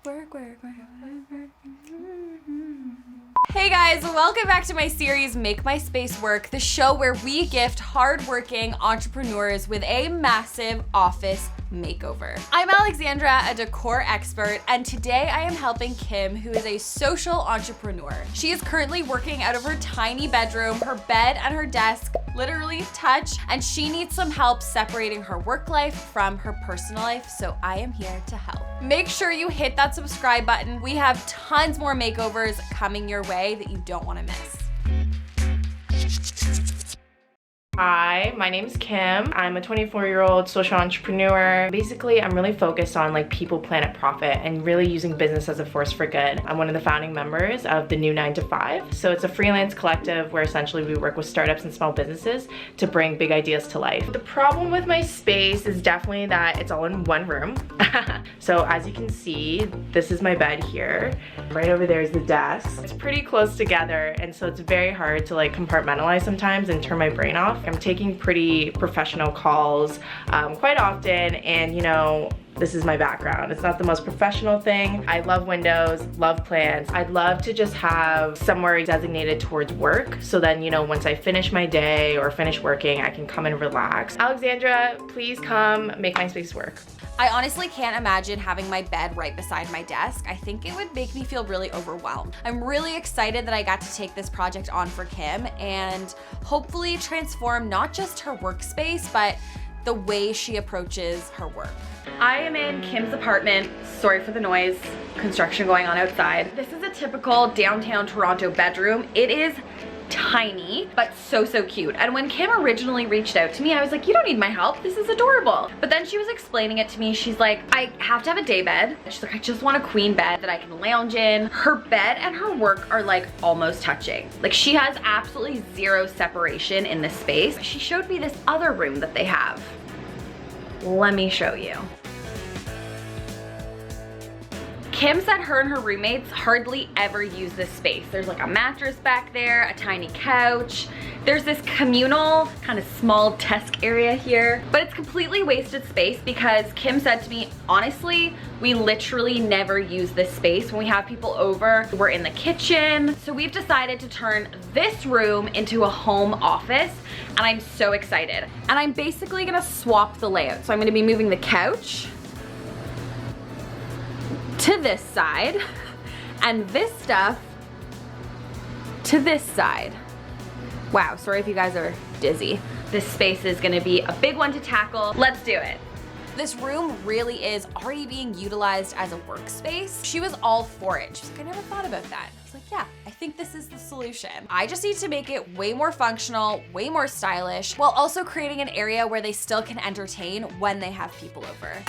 Work. Hey guys, welcome back to my series, Make My Space Work, the show where we gift hardworking entrepreneurs with a massive office makeover. I'm Alexandra, a decor expert, and today I am helping Kim, who is a social entrepreneur. She is currently working out of her tiny bedroom. Her bed and her desk literally touch, and she needs some help separating her work life from her personal life, so I am here to help. Make sure you hit that subscribe button. We have tons more makeovers coming your way that you don't want to miss. Hi, my name's Kim. I'm a 24-year-old social entrepreneur. Basically, I'm really focused on people, planet, profit, and really using business as a force for good. I'm one of the founding members of the New 9 to 5. So it's a freelance collective where essentially we work with startups and small businesses to bring big ideas to life. The problem with my space is definitely that it's all in one room. So as you can see, this is my bed here. Right over there is the desk. It's pretty close together, and so it's very hard to compartmentalize sometimes and turn my brain off. I'm taking pretty professional calls quite often, and this is my background. It's not the most professional thing. I love windows, love plants. I'd love to just have somewhere designated towards work, so then once I finish my day or finish working, I can come and relax. Alexandra, please come make my space work. I honestly can't imagine having my bed right beside my desk. I think it would make me feel really overwhelmed. I'm really excited that I got to take this project on for Kim and hopefully transform not just her workspace, but the way she approaches her work. I am in Kim's apartment. Sorry for the noise, construction going on outside. This is a typical downtown Toronto bedroom. It is tiny, but so cute. And when Kim originally reached out to me, I was like, you don't need my help, this is adorable. But then she was explaining it to me. She's like, I have to have a day bed. She's like, I just want a queen bed that I can lounge in. Her bed and her work are almost touching. She has absolutely zero separation in this space. She showed me this other room that they have. Let me show you. Kim said her and her roommates hardly ever use this space. There's a mattress back there, a tiny couch. There's this communal kind of small desk area here, but it's completely wasted space because Kim said to me, honestly, we literally never use this space. When we have people over, we're in the kitchen. So we've decided to turn this room into a home office, and I'm so excited. And I'm basically gonna swap the layout. So I'm gonna be moving the couch to this side and this stuff to this side. Wow, sorry if you guys are dizzy. This space is gonna be a big one to tackle. Let's do it. This room really is already being utilized as a workspace. She was all for it. She's like, I never thought about that. I was like, yeah, I think this is the solution. I just need to make it way more functional, way more stylish, while also creating an area where they still can entertain when they have people over.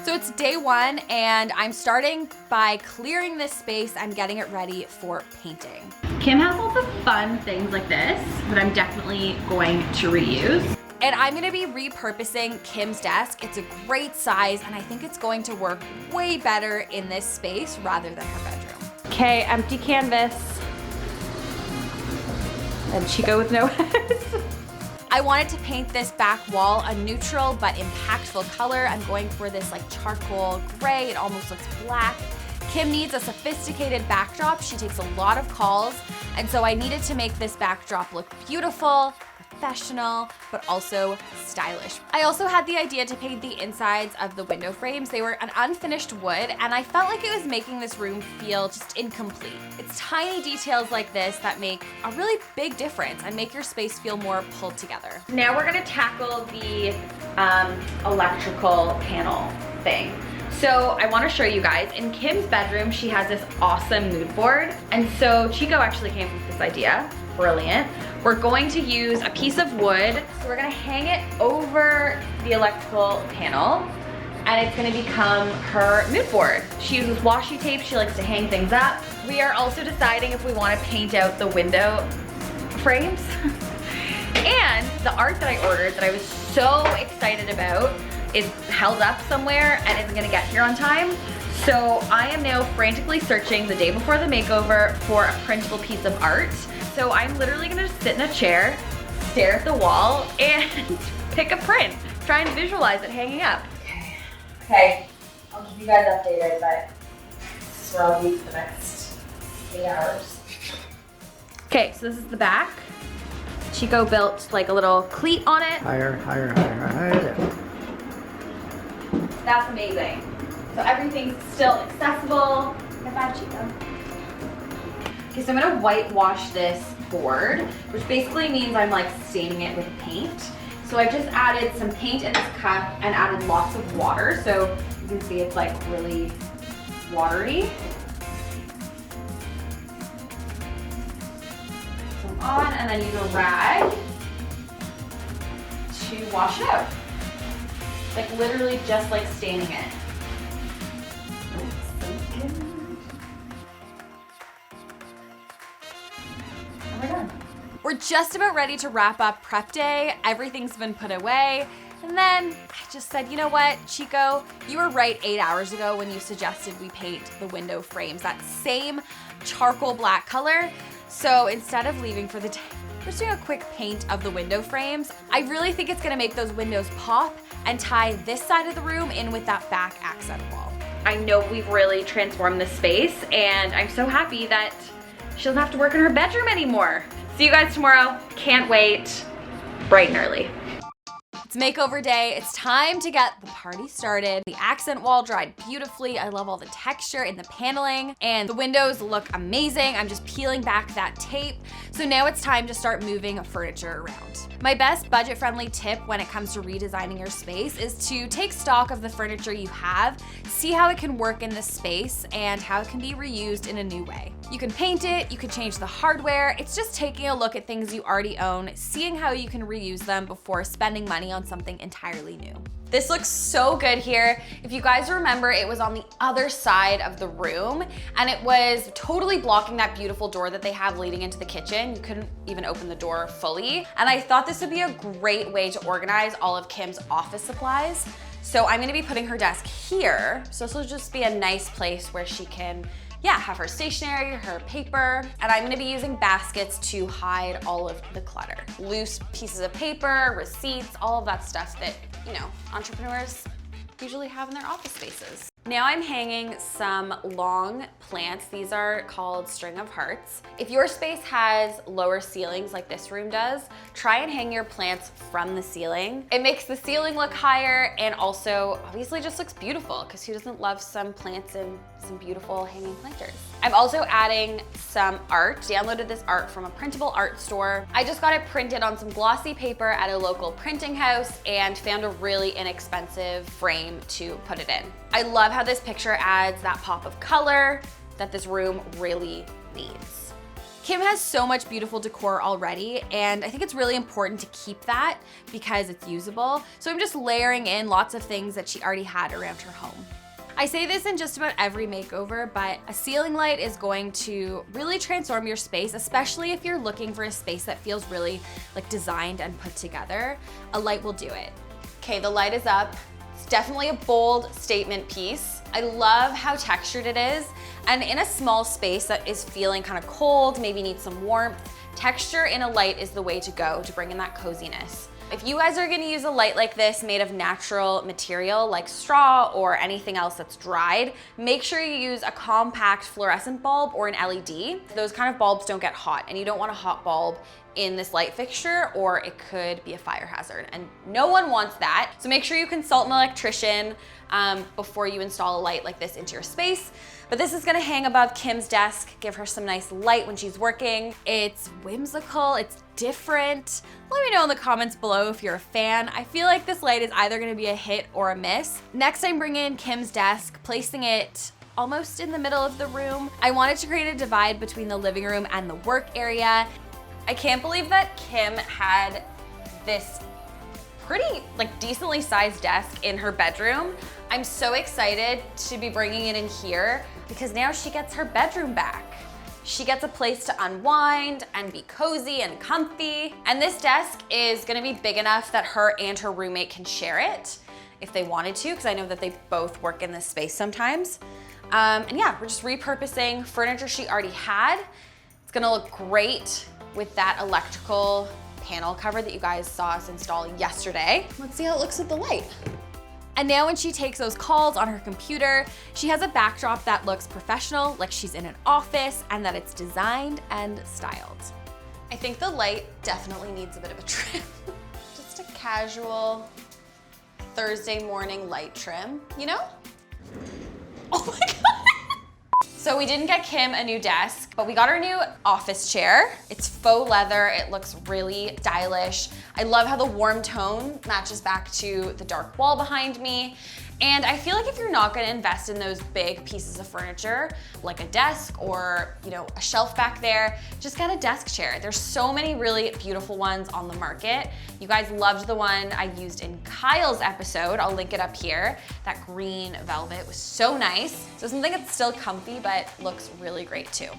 So it's day one, and I'm starting by clearing this space and getting it ready for painting. Kim has lots of fun things like this that I'm definitely going to reuse. And I'm gonna be repurposing Kim's desk. It's a great size, and I think it's going to work way better in this space rather than her bedroom. Okay, empty canvas. And she go with no heads. I wanted to paint this back wall a neutral but impactful color. I'm going for this charcoal gray. It almost looks black. Kim needs a sophisticated backdrop. She takes a lot of calls, and so I needed to make this backdrop look beautiful, professional, but also stylish. I also had the idea to paint the insides of the window frames. They were an unfinished wood, and I felt like it was making this room feel just incomplete. It's tiny details like this that make a really big difference and make your space feel more pulled together. Now we're gonna tackle the electrical panel thing. So I wanna show you guys, in Kim's bedroom, she has this awesome mood board, and so Chico actually came up with this idea. Brilliant. We're going to use a piece of wood. So we're gonna hang it over the electrical panel, and it's gonna become her mood board. She uses washi tape. She likes to hang things up. We are also deciding if we wanna paint out the window frames. And the art that I ordered that I was so excited about is held up somewhere and isn't gonna get here on time. So I am now frantically searching the day before the makeover for a printable piece of art. So I'm literally gonna just sit in a chair, stare at the wall, and pick a print. Try and visualize it hanging up. Okay, I'll keep you guys updated, but probably for the next 8 hours. Okay, so this is the back. Chico built like a little cleat on it. Higher, higher, higher, higher. That's amazing. So everything's still accessible. High five, Chico. Okay, so I'm gonna whitewash this board, which basically means I'm like staining it with paint. So I just added some paint in this cup and added lots of water. So you can see it's like really watery. Some on, and then use a rag to wash it out. Like literally just like staining it. And we're done. We're just about ready to wrap up prep day. Everything's been put away. And then I just said, you know what, Chico, you were right 8 hours ago when you suggested we paint the window frames that same charcoal black color. So instead of leaving for the day, we're just doing a quick paint of the window frames. I really think it's gonna make those windows pop and tie this side of the room in with that back accent wall. I know we've really transformed this space, and I'm so happy that she doesn't have to work in her bedroom anymore. See you guys tomorrow. Can't wait. Bright and early. It's makeover day. It's time to get the party started. The accent wall dried beautifully. I love all the texture in the paneling, and the windows look amazing. I'm just peeling back that tape. So now it's time to start moving furniture around. My best budget-friendly tip when it comes to redesigning your space is to take stock of the furniture you have, see how it can work in this space, and how it can be reused in a new way. You can paint it, you can change the hardware. It's just taking a look at things you already own, seeing how you can reuse them before spending money on something entirely new. This looks so good here. If you guys remember, it was on the other side of the room, and it was totally blocking that beautiful door that they have leading into the kitchen. You couldn't even open the door fully. And I thought this would be a great way to organize all of Kim's office supplies. So I'm gonna be putting her desk here. So this will just be a nice place where she can have her stationery, her paper, and I'm gonna be using baskets to hide all of the clutter. Loose pieces of paper, receipts, all of that stuff that, you know, entrepreneurs usually have in their office spaces. Now I'm hanging some long plants. These are called string of hearts. If your space has lower ceilings like this room does, try and hang your plants from the ceiling. It makes the ceiling look higher, and also obviously just looks beautiful, because who doesn't love some plants and some beautiful hanging planters? I'm also adding some art. Downloaded this art from a printable art store. I just got it printed on some glossy paper at a local printing house and found a really inexpensive frame to put it in. I love how this picture adds that pop of color that this room really needs. Kim has so much beautiful decor already, and I think it's really important to keep that because it's usable. So I'm just layering in lots of things that she already had around her home. I say this in just about every makeover, but a ceiling light is going to really transform your space, especially if you're looking for a space that feels really like designed and put together. A light will do it. Okay, the light is up. It's definitely a bold statement piece. I love how textured it is, and in a small space that is feeling kind of cold, maybe needs some warmth, texture in a light is the way to go to bring in that coziness. If you guys are gonna use a light like this made of natural material like straw or anything else that's dried, make sure you use a compact fluorescent bulb or an LED. Those kind of bulbs don't get hot, and you don't want a hot bulb in this light fixture, or it could be a fire hazard, and no one wants that. So make sure you consult an electrician before you install a light like this into your space. But this is gonna hang above Kim's desk, give her some nice light when she's working. It's whimsical, it's different. Let me know in the comments below if you're a fan. I feel like this light is either gonna be a hit or a miss. Next, I'm bringing in Kim's desk, placing it almost in the middle of the room. I wanted to create a divide between the living room and the work area. I can't believe that Kim had this pretty decently sized desk in her bedroom. I'm so excited to be bringing it in here because now she gets her bedroom back. She gets a place to unwind and be cozy and comfy. And this desk is gonna be big enough that her and her roommate can share it if they wanted to, because I know that they both work in this space sometimes. And yeah, we're just repurposing furniture she already had. It's gonna look great with that electrical panel cover that you guys saw us install yesterday. Let's see how it looks with the light. And now when she takes those calls on her computer, she has a backdrop that looks professional, like she's in an office, and that it's designed and styled. I think the light definitely needs a bit of a trim. Just a casual Thursday morning light trim, you know? Oh my God. So we didn't get Kim a new desk, but we got her new office chair. It's faux leather, it looks really stylish. I love how the warm tone matches back to the dark wall behind me. And I feel like if you're not gonna invest in those big pieces of furniture, like a desk or a shelf back there, just get a desk chair. There's so many really beautiful ones on the market. You guys loved the one I used in Kyle's episode. I'll link it up here. That green velvet was so nice. So something that's still comfy, but looks really great too.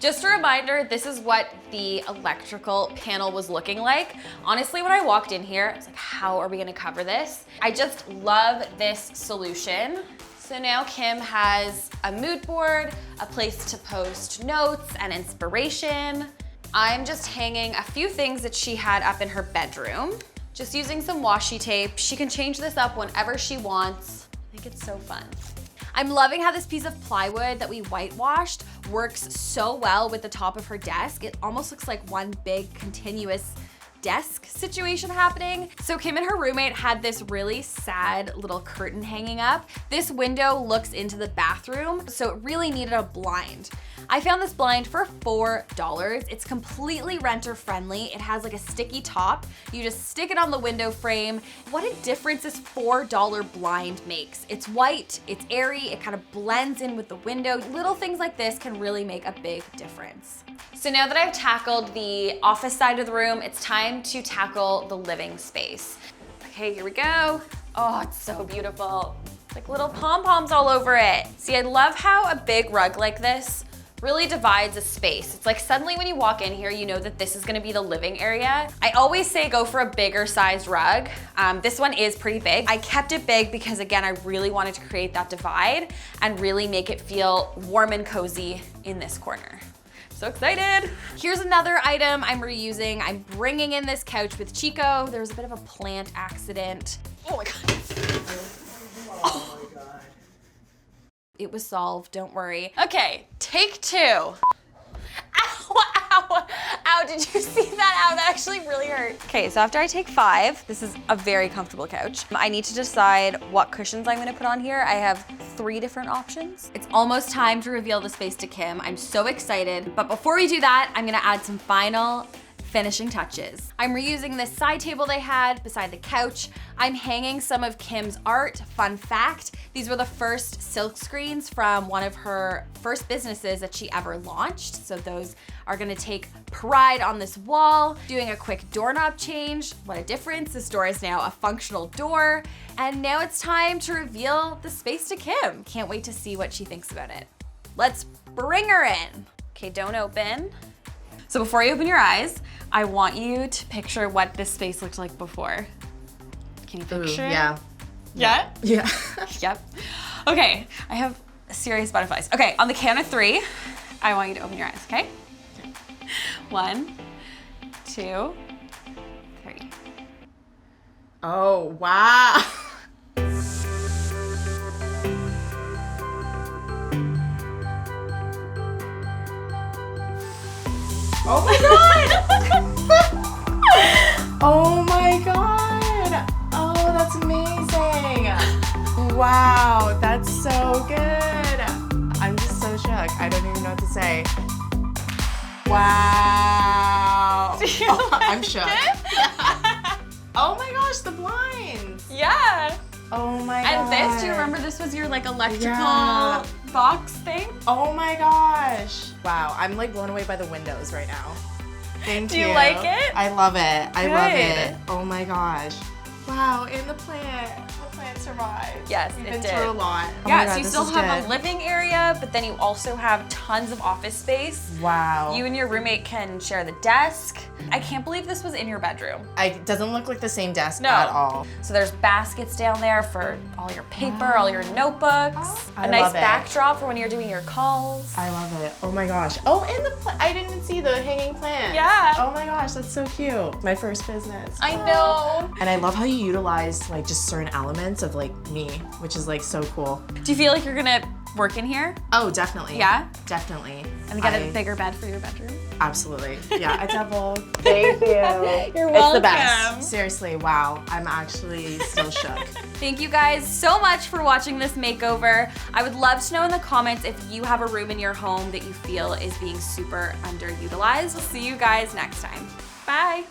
Just a reminder, this is what the electrical panel was looking like. Honestly, when I walked in here, I was like, how are we gonna cover this? I just love this solution. So now Kim has a mood board, a place to post notes and inspiration. I'm just hanging a few things that she had up in her bedroom. Just using some washi tape. She can change this up whenever she wants. I think it's so fun. I'm loving how this piece of plywood that we whitewashed works so well with the top of her desk. It almost looks like one big continuous desk situation happening. So Kim and her roommate had this really sad little curtain hanging up. This window looks into the bathroom, so it really needed a blind. I found this blind for $4. It's completely renter friendly. It has like a sticky top. You just stick it on the window frame. What a difference this $4 blind makes. It's white, it's airy, it kind of blends in with the window. Little things like this can really make a big difference. So now that I've tackled the office side of the room, it's time to tackle the living space. Okay, here we go. Oh, it's so beautiful. Like little pom-poms all over it. See, I love how a big rug like this really divides a space. It's like suddenly when you walk in here, you know that this is gonna be the living area. I always say go for a bigger sized rug. This one is pretty big. I kept it big because again, I really wanted to create that divide and really make it feel warm and cozy in this corner. So excited. Here's another item I'm reusing. I'm bringing in this couch with Chico. There was a bit of a plant accident. Oh my God. Oh my God. It was solved, don't worry. Okay, take two. Ow, ow, ow, did you see that? Ow, that actually really hurt. Okay, so after I take 5, this is a very comfortable couch. I need to decide what cushions I'm gonna put on here. I have 3 different options. It's almost time to reveal the space to Kim. I'm so excited. But before we do that, I'm gonna add some final finishing touches. I'm reusing this side table they had beside the couch. I'm hanging some of Kim's art. Fun fact, these were the first silk screens from one of her first businesses that she ever launched. So those are gonna take pride on this wall. Doing a quick doorknob change. What a difference. This door is now a functional door. And now it's time to reveal the space to Kim. Can't wait to see what she thinks about it. Let's bring her in. Okay, don't open. So before you open your eyes, I want you to picture what this space looked like before. Can you picture it? Yeah. Yeah? Yeah. Yep. Okay, I have serious butterflies. Okay, on the count of 3, I want you to open your eyes, okay? 1, 2, 3. Oh, wow. Oh my God! Oh my God! Oh, that's amazing! Wow, that's so good! I'm just so shook. I don't even know what to say. Wow! Oh, I'm shook. Oh my gosh, the blinds! Yeah. Oh my God. And this, do you remember this was your like electrical Yeah. box thing? Oh my gosh. Wow, I'm like blown away by the windows right now. Thank you. Do you like it? I love it. I love it. Good. Oh my gosh. Wow, and the plant. The plant survived. Yes, We've it been did. through a lot. Oh Yeah, my God, so you this still is have good. a living area, but then you also have tons of office space. Wow. You and your roommate can share the desk. I can't believe this was in your bedroom. It doesn't look like the same desk No. at all. So there's baskets down there for all your paper, all your notebooks. I A nice love it. backdrop for when you're doing your calls. I love it. Oh my gosh. Oh, and I didn't see the hanging plant. Yeah. Oh my gosh, that's so cute. My first business. I know. And I love how you utilize like just certain elements of like me, which is like so cool. Do you feel like you're gonna work in here? Oh, definitely. Yeah? Definitely. And get a bigger bed for your bedroom? Absolutely. Yeah, a double. Thank you. You're It's the best. Seriously, wow. I'm actually still shook. Thank you guys so much for watching this makeover. I would love to know in the comments if you have a room in your home that you feel is being super underutilized. We'll see you guys next time. Bye.